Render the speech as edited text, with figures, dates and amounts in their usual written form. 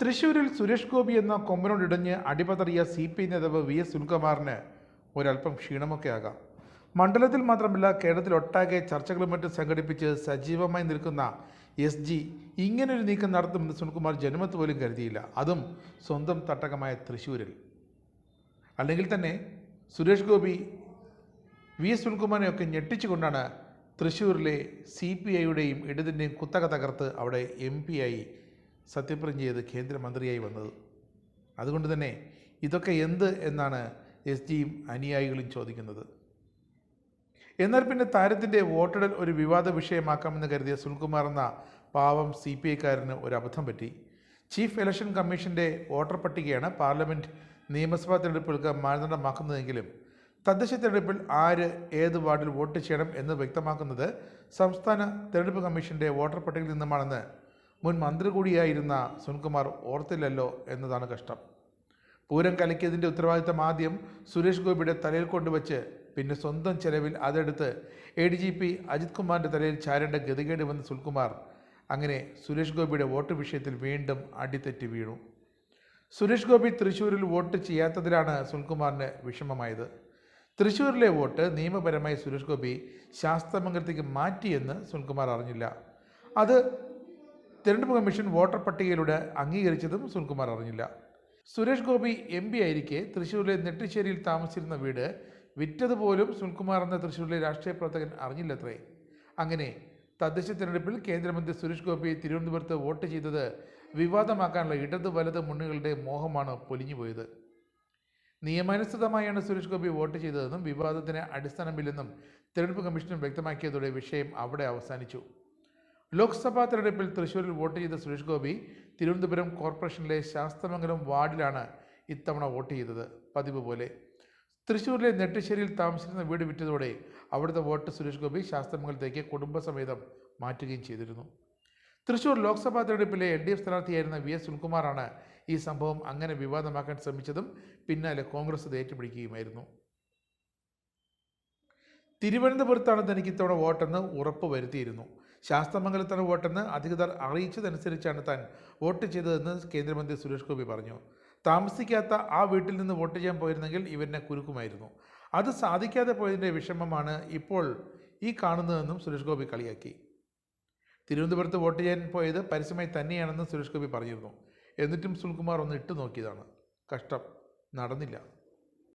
തൃശൂരിൽ സുരേഷ് ഗോപി എന്ന കൊമ്പനോടിടഞ്ഞ് അടിപതറിയ CPI നേതാവ് VS സുനിൽകുമാറിന് ഒരല്പം ക്ഷീണമൊക്കെ ആകാം. മണ്ഡലത്തിൽ മാത്രമല്ല കേരളത്തിലൊട്ടാകെ ചർച്ചകളും മറ്റും സംഘടിപ്പിച്ച് സജീവമായി നിൽക്കുന്ന SG ഇങ്ങനൊരു നീക്കം നടത്തുമെന്ന് സുനിൽകുമാർ ജന്മത്ത് പോലും കരുതിയില്ല. അതും സ്വന്തം തട്ടകമായ തൃശ്ശൂരിൽ. അല്ലെങ്കിൽ തന്നെ സുരേഷ് ഗോപി VS സുനിൽകുമാറിനെയൊക്കെ ഞെട്ടിച്ചുകൊണ്ടാണ് തൃശ്ശൂരിലെ CPIയുടെയും ഇടതിൻ്റെയും കുത്തക തകർത്ത് അവിടെ MP ആയി സത്യപ്രതിജ്ഞ ചെയ്ത് കേന്ദ്രമന്ത്രിയായി വന്നത്. അതുകൊണ്ട് തന്നെ ഇതൊക്കെ എന്ത് എന്നാണ് SGയും അനുയായികളും ചോദിക്കുന്നത്. എന്നാൽ പിന്നെ താരത്തിൻ്റെ വോട്ടെടുൽ ഒരു വിവാദ വിഷയമാക്കാമെന്ന് കരുതിയ സുനിൽകുമാർ എന്ന പാവം CPIക്കാരന് ഒരു അബദ്ധം പറ്റി. ചീഫ് ഇലക്ഷൻ കമ്മീഷൻ്റെ വോട്ടർ പട്ടികയാണ് പാർലമെൻറ്റ് നിയമസഭാ തിരഞ്ഞെടുപ്പുകൾക്ക് മാനദണ്ഡമാക്കുന്നതെങ്കിലും തദ്ദേശ തിരഞ്ഞെടുപ്പിൽ ആര് ഏത് വാർഡിൽ വോട്ട് ചെയ്യണം എന്ന് വ്യക്തമാക്കുന്നത് സംസ്ഥാന തിരഞ്ഞെടുപ്പ് കമ്മീഷൻ്റെ വോട്ടർ പട്ടികയിൽ നിന്നുമാണെന്ന് മുൻ മന്ത്രി കൂടിയായിരുന്ന സുനിൽകുമാർ ഓർത്തില്ലല്ലോ എന്നതാണ് കഷ്ടം. പൂരം കലക്കിയതിൻ്റെ ഉത്തരവാദിത്തം ആദ്യം സുരേഷ് ഗോപിയുടെ തലയിൽ കൊണ്ടുവച്ച് പിന്നെ സ്വന്തം ചെലവിൽ അതെടുത്ത് ADGP അജിത് കുമാറിൻ്റെ തലയിൽ ചാരേണ്ട ഗതികേട് വന്ന സുനിൽകുമാർ അങ്ങനെ സുരേഷ് ഗോപിയുടെ വോട്ട് വിഷയത്തിൽ വീണ്ടും അടിതെറ്റി വീണു. സുരേഷ് ഗോപി തൃശ്ശൂരിൽ വോട്ട് ചെയ്യാത്തതിലാണ് സുനിൽകുമാറിന് വിഷമമായത്. തൃശ്ശൂരിലെ വോട്ട് നിയമപരമായി സുരേഷ് ഗോപി ശാസ്തമംഗലത്തേക്ക് മാറ്റിയെന്ന് സുനിൽകുമാർ അറിഞ്ഞില്ല. അത് തിരഞ്ഞെടുപ്പ് കമ്മീഷൻ വോട്ടർ പട്ടികയിലൂടെ അംഗീകരിച്ചതും സുനിൽകുമാർ അറിഞ്ഞില്ല. സുരേഷ് ഗോപി MP ആയിരിക്കെ തൃശ്ശൂരിലെ നെട്ടിശ്ശേരിയിൽ താമസിച്ചിരുന്ന വീട് വിറ്റതുപോലും സുനിൽകുമാർ എന്ന തൃശ്ശൂരിലെ രാഷ്ട്രീയ പ്രവർത്തകൻ അറിഞ്ഞില്ലത്രേ. അങ്ങനെ തദ്ദേശ തിരഞ്ഞെടുപ്പിൽ കേന്ദ്രമന്ത്രി സുരേഷ് ഗോപി തിരുവനന്തപുരത്ത് വോട്ട് ചെയ്തത് വിവാദമാക്കാനുള്ള ഇടത് വലത് മുന്നണികളുടെ മോഹമാണ് പൊലിഞ്ഞുപോയത്. നിയമാനുസൃതമായാണ് സുരേഷ് ഗോപി വോട്ട് ചെയ്തതെന്നും വിവാദത്തിന് അടിസ്ഥാനമില്ലെന്നും തിരഞ്ഞെടുപ്പ് കമ്മീഷനും വ്യക്തമാക്കിയതോടെ വിഷയം അവിടെ അവസാനിച്ചു. ലോക്സഭാ തെരഞ്ഞെടുപ്പിൽ തൃശ്ശൂരിൽ വോട്ട് ചെയ്ത സുരേഷ് ഗോപി തിരുവനന്തപുരം കോർപ്പറേഷനിലെ ശാസ്തമംഗലം വാർഡിലാണ് ഇത്തവണ വോട്ട് ചെയ്തത്. പതിവ് പോലെ തൃശ്ശൂരിലെ നെട്ടിശ്ശേരിയിൽ താമസിക്കുന്ന വീട് വിറ്റതോടെ അവിടുത്തെ വോട്ട് സുരേഷ് ഗോപി ശാസ്തമംഗലത്തേക്ക് കുടുംബസമേതം മാറ്റുകയും ചെയ്തിരുന്നു. തൃശ്ശൂർ ലോക്സഭാ തെരഞ്ഞെടുപ്പിലെ LDF സ്ഥാനാർത്ഥിയായിരുന്ന VS സുനിൽകുമാറാണ് ഈ സംഭവം അങ്ങനെ വിവാദമാക്കാൻ ശ്രമിച്ചതും പിന്നാലെ കോൺഗ്രസ് ഇത് ഏറ്റുപിടിക്കുകയുമായിരുന്നു. തിരുവനന്തപുരത്താണ് തനിക്ക് ഇത്തവണ വോട്ടെന്ന് ഉറപ്പ് വരുത്തിയിരുന്നു. ശാസ്തമംഗലത്താണ് വോട്ടെന്ന് അധികൃതർ അറിയിച്ചതനുസരിച്ചാണ് താൻ വോട്ട് ചെയ്തതെന്ന് കേന്ദ്രമന്ത്രി സുരേഷ് ഗോപി പറഞ്ഞു. താമസിക്കാത്ത ആ വീട്ടിൽ നിന്ന് വോട്ട് ചെയ്യാൻ പോയിരുന്നെങ്കിൽ ഇവരിനെ കുരുക്കുമായിരുന്നു. അത് സാധിക്കാതെ പോയതിൻ്റെ വിഷമമാണ് ഇപ്പോൾ ഈ കാണുന്നതെന്നും സുരേഷ് ഗോപി കളിയാക്കി. തിരുവനന്തപുരത്ത് വോട്ട് ചെയ്യാൻ പോയത് പരസ്യമായി തന്നെയാണെന്ന് സുരേഷ് ഗോപി പറഞ്ഞിരുന്നു. എന്നിട്ടും സുനിൽകുമാർ ഒന്ന് ഇട്ടു നോക്കിയതാണ്. കഷ്ടം, നടന്നില്ല.